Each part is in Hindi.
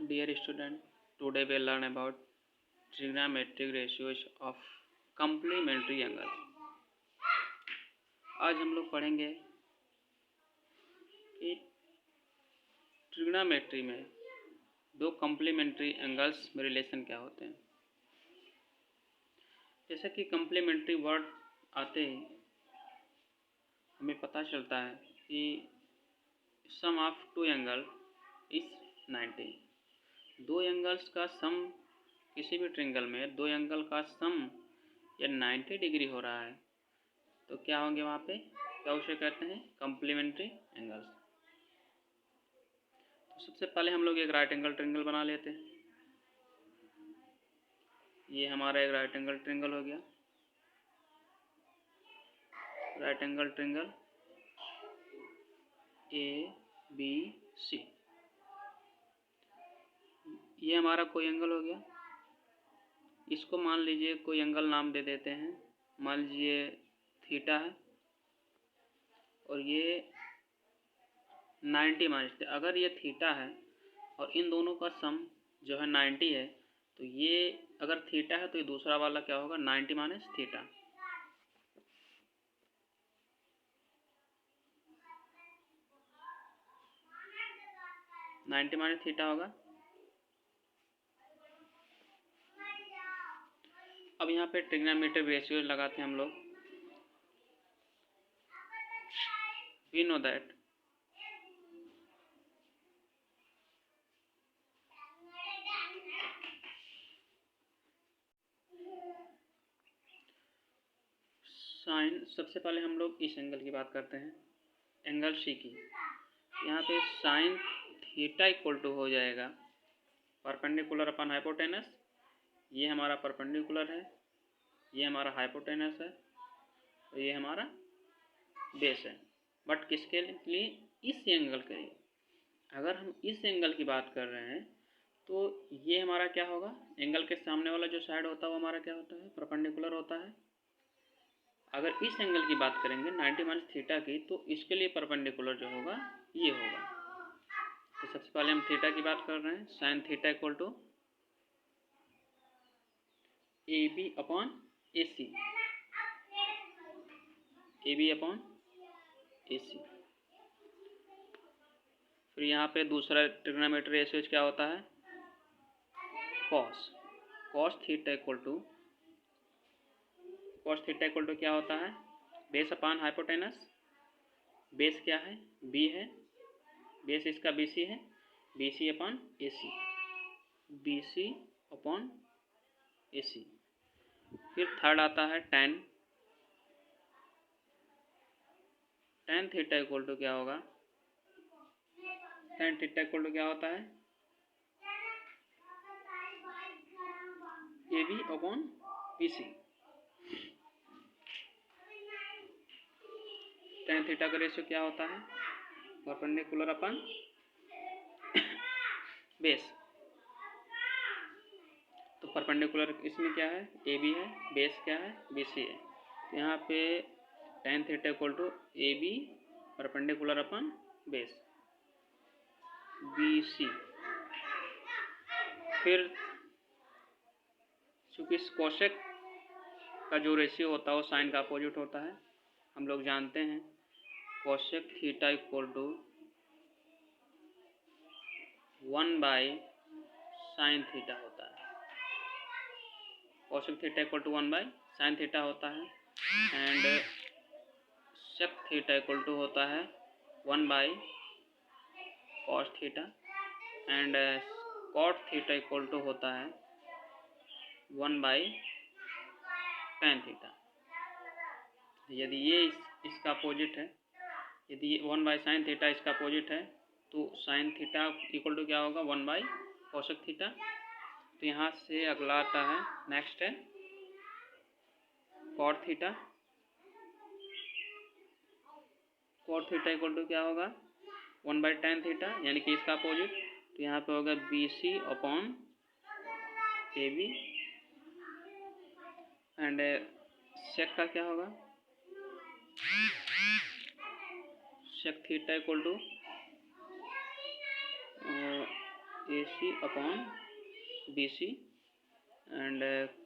Dear student, today we learn about trigonometric ratios of complementary angle. आज हम लोग पढ़ेंगे कि ट्रिग्नोमेट्री में दो कम्प्लीमेंट्री एंगल्स में रिलेशन क्या होते हैं। जैसा कि कम्प्लीमेंट्री वर्ड आते ही हमें पता चलता है कि सम ऑफ टू एंगल इज 90। दो एंगल्स का सम, किसी भी ट्रिंगल में दो एंगल का सम या 90 डिग्री हो रहा है तो क्या होंगे वहाँ पे, क्या उसे कहते हैं, कम्प्लीमेंट्री एंगल्स। तो सबसे पहले हम लोग एक राइट एंगल ट्रिंगल बना लेते हैं। ये हमारा एक राइट एंगल ट्रिंगल हो गया। राइट एंगल ट्रिंगल ABC, ये हमारा कोई एंगल हो गया। इसको मान लीजिए कोई एंगल नाम दे देते हैं, मान लीजिए थीटा है और ये 90 मान लीजिए। अगर ये थीटा है और इन दोनों का सम जो है 90 है तो ये अगर थीटा है तो ये दूसरा वाला क्या होगा, 90 minus theta. Ninety minus theta होगा। अब यहाँ पे ट्रिग्नोमेट्रिक रेशियो लगाते हैं हम लोग। वी नो दैट साइन, सबसे पहले हम लोग इस एंगल की बात करते हैं, एंगल सी की। यहाँ पे साइन थीटा इक्वल टू हो जाएगा परपेंडिकुलर अपन हाइपोटेनस। ये हमारा परपेंडिकुलर है, ये हमारा हाइपोटेनस है और ये हमारा बेस है। बट किसके लिए, इस एंगल के लिए। अगर हम इस एंगल की बात कर रहे हैं तो ये हमारा क्या होगा, एंगल के सामने वाला जो साइड होता है वो हमारा क्या होता है, परपेंडिकुलर होता है। अगर इस एंगल की बात करेंगे 90 माइनस थीटा की, तो इसके लिए परपेंडिकुलर जो होगा ये होगा। तो सबसे पहले हम थीटा की बात कर रहे हैं। Sine theta equal to AB upon AC, AB upon AC। फिर यहाँ पे दूसरा ट्रिग्नोमेट्री रेशियो क्या होता है, cos. Cos theta equal to, cos theta equal to क्या होता है, बेस अपॉन हाइपोटेनस। बेस क्या है, B है, बेस इसका BC है, BC upon AC, BC upon AC। फिर थर्ड आता है tan। tan theta equal to क्या होगा, tan थीटा इक्वल टू क्या होता है, AB upon BC। tan theta का रेशियो क्या होता है, परपेंडिकुलर अपन बेस। तो परपेंडिकुलर इसमें क्या है, AB है, बेस क्या है, BC है। तो यहाँ पे tan theta equal to AB perpendicular upon base BC। फिर चूँकि कोसेक का जो रेशियो होता है वो साइन का अपोजिट होता है, हम लोग जानते हैं cosec theta equal to 1/sin theta होता है। Cosec theta equal to 1/sin theta होता है and sec theta equal to होता है 1/cos theta and cot theta equal to होता है 1/tan थीटा। यदि ये इसका अपोजिट है, यदि 1/sin थीटा इसका अपोजिट है तो sin थीटा इक्वल टू क्या होगा, 1/cosec थीटा। तो यहाँ से अगला आता है, नेक्स्ट है cot theta. cot theta equal to क्या होगा, 1/tan थीटा, यानी कि इसका अपोजिट। तो यहाँ पे होगा BC upon AB and sec का क्या होगा, sec theta equal to AC upon BC and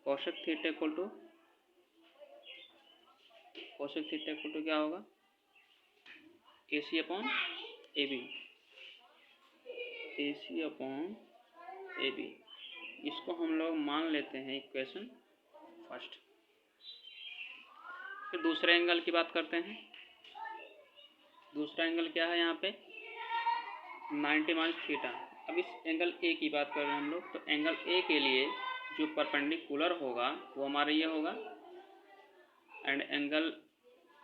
cosec theta equal to क्या होगा, AC upon AB, AC upon AB। इसको हम लोग मान लेते हैं इक्वेशन फर्स्ट। फिर दूसरे एंगल की बात करते हैं। दूसरा एंगल क्या है यहाँ पे, 90 माइनस थीटा। अब इस एंगल ए की बात कर रहे हैं हम लोग, तो एंगल ए के लिए जो परपेंडिकुलर होगा वो हमारा ये होगा, एंड एंगल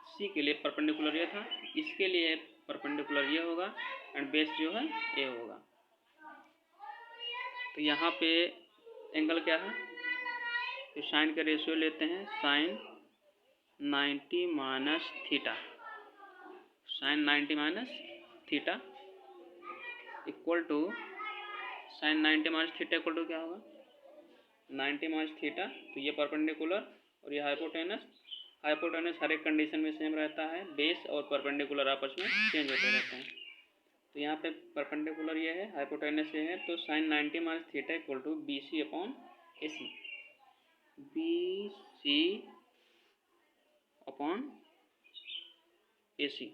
सी के लिए परपेंडिकुलर ये था, इसके लिए परपेंडिकुलर ये होगा, एंड बेस जो है ए होगा। तो यहाँ पे एंगल क्या है, तो साइन का रेशियो लेते हैं, sine 90 minus theta, sign 90 minus theta equal to sine 90 minus theta equal to क्या होगा, 90 माइनस थीटा। तो ये परपेंडिकुलर और ये हाइपोटेनस। हाइपोटेनस हर एक कंडीशन में सेम रहता है, बेस और परपेंडिकुलर आपस में चेंज होते रहते हैं। तो यहाँ पे परपेंडिकुलर ये है, हाइपोटेनस ये है, तो sine 90 minus theta equal to BC upon AC, BC upon AC।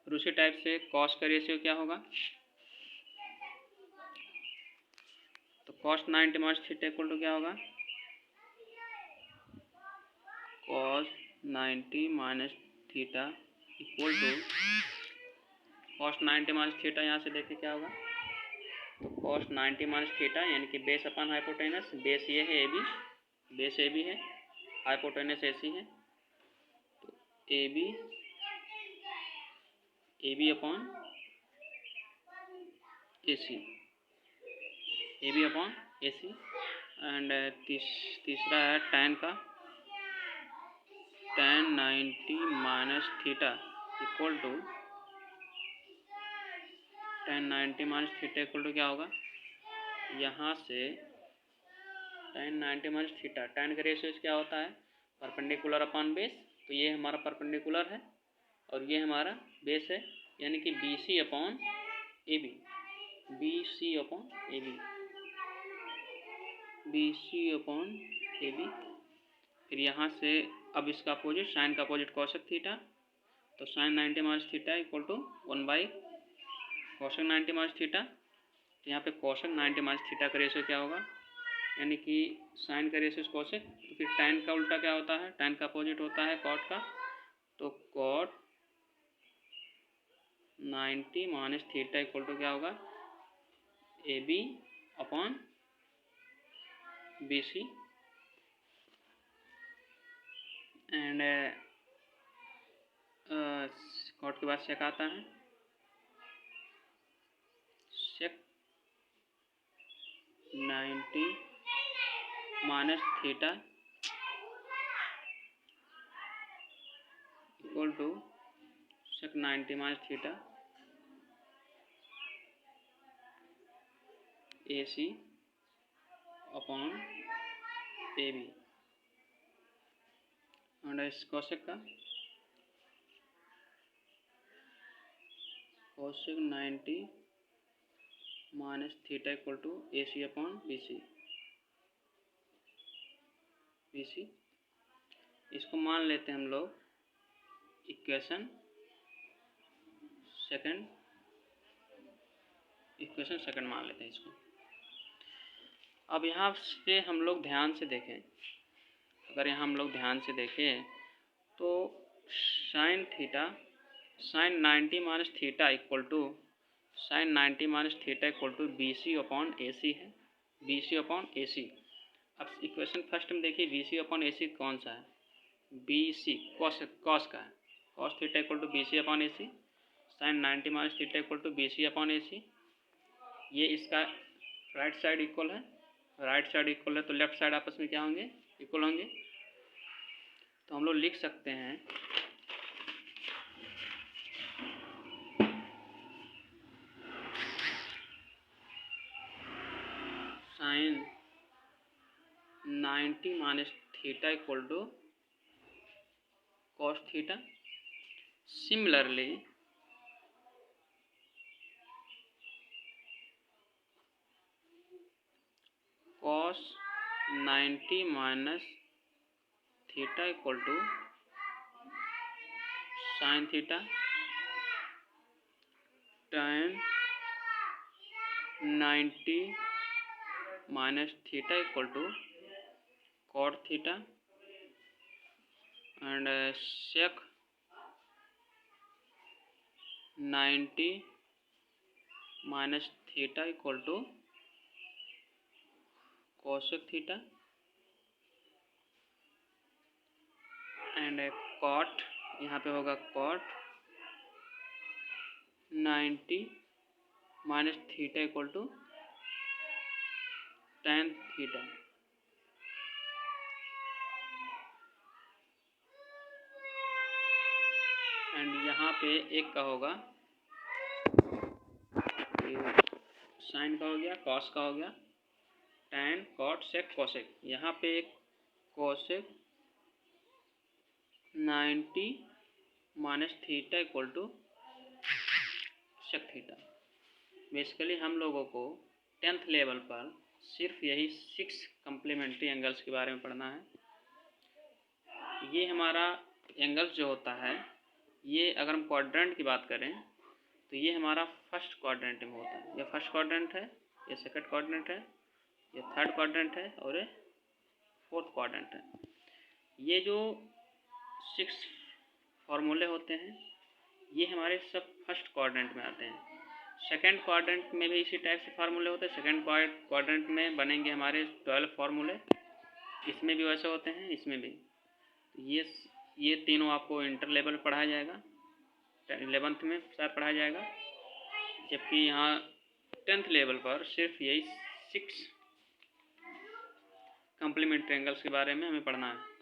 फिर उसी टाइप से कॉस का रेशियो क्या होगा, तो cos 90 minus theta equal to क्या होगा, cos 90 minus theta equal to cos 90 minus theta, यहाँ से देखिए क्या होगा, तो कॉस 90 माइनस थीटा यानी कि बेस अपन हाइपोटेनस, बेस ये है AB, बेस AB है, हाइपोटेनस AC है, तो AB upon AC, AB upon AC। And तीसरा है tan का, tan 90 minus theta equal to tan 90 minus theta equal to क्या होगा, यहाँ से tan 90 माइनस थीटा, tan का रेशियो क्या होता है, परपेंडिकुलर अपॉन बेस, तो ये हमारा परपेंडिकुलर है और ये हमारा बेस है, यानी कि BC upon AB, BC upon AB, BC upon AB। फिर यहाँ से अब इसका अपोजिट, साइन का अपोजिट कोसेक थीटा, तो sine 90 minus theta equal to 1 by cosec 90 minus theta. तो यहाँ पे कोसेक 90 माइनस थीटा का रेशियो क्या होगा, यानी कि साइन का रेशियो कोसेक, तो फिर tan का उल्टा क्या होता है, tan का अपोजिट होता है कॉट का, तो cot 90 minus theta equal to क्या होगा, AB upon BC। And cot के बाद सेक आता है, sec 90 minus theta equal to sec 90 minus theta AC upon AB। And इस कोसेक का, cosec 90 minus theta equal to AC upon BC। इसको मान लेते हैं हम लोग इक्वेशन सेकंड मान लेते हैं इसको। अब यहाँ से हम लोग ध्यान से देखें, अगर यहाँ हम लोग ध्यान से देखें तो sine 90 minus theta equal to sine 90 minus theta equal to BC upon AC है, BC अपॉन AC। अब इक्वेशन फर्स्ट में देखिए BC अपॉन AC कौन सा है, BC कॉस का है, cos theta equal to BC upon AC, sine 90 minus theta equal to BC upon AC। ये इसका राइट साइड इक्वल है, राइट साइड इक्वल है तो लेफ्ट साइड आपस में क्या होंगे, इक्वल होंगे। तो हम लोग लिख सकते हैं sine 90 minus theta equal to cos theta. Similarly cos 90 minus theta equal to sine theta tan 90 minus theta equal to cot theta and sec 90 minus theta equal to cosec theta and cot, यहाँ पे होगा cot 90 minus theta equal to tan theta. And यहाँ पे एक का होगा साइन का हो गया, कॉस का हो गया, tan कॉट सेक कोसेक। यहाँ पे एक cosec 90 minus theta equal to sec theta. Basically हम लोगों को 10th लेवल पर सिर्फ यही 6 कम्प्लीमेंट्री एंगल्स के बारे में पढ़ना है। ये हमारा एंगल्स जो होता है, ये अगर हम क्वाड्रेंट की बात करें तो ये हमारा फर्स्ट क्वाड्रेंट में होता है। ये फर्स्ट क्वाड्रेंट है, ये सेकंड क्वाड्रेंट है, ये थर्ड क्वाड्रेंट है और ये फोर्थ क्वाड्रेंट है। ये जो 6 फार्मूले होते हैं ये हमारे सब फर्स्ट क्वाड्रेंट में आते हैं। सेकंड क्वाड्रेंट में भी इसी टाइप से फार्मूले होते हैं। सेकंड क्वाड्रेंट में बनेंगे हमारे 12 फार्मूले, इसमें भी वैसे होते हैं, इसमें भी। ये तीनों आपको इंटर लेवल में पढ़ाया जाएगा, 11th में शायद पढ़ाया जाएगा, जबकि यहाँ 10th लेवल पर सिर्फ यही 6 कम्प्लीमेंट्री एंगल्स के बारे में हमें पढ़ना है।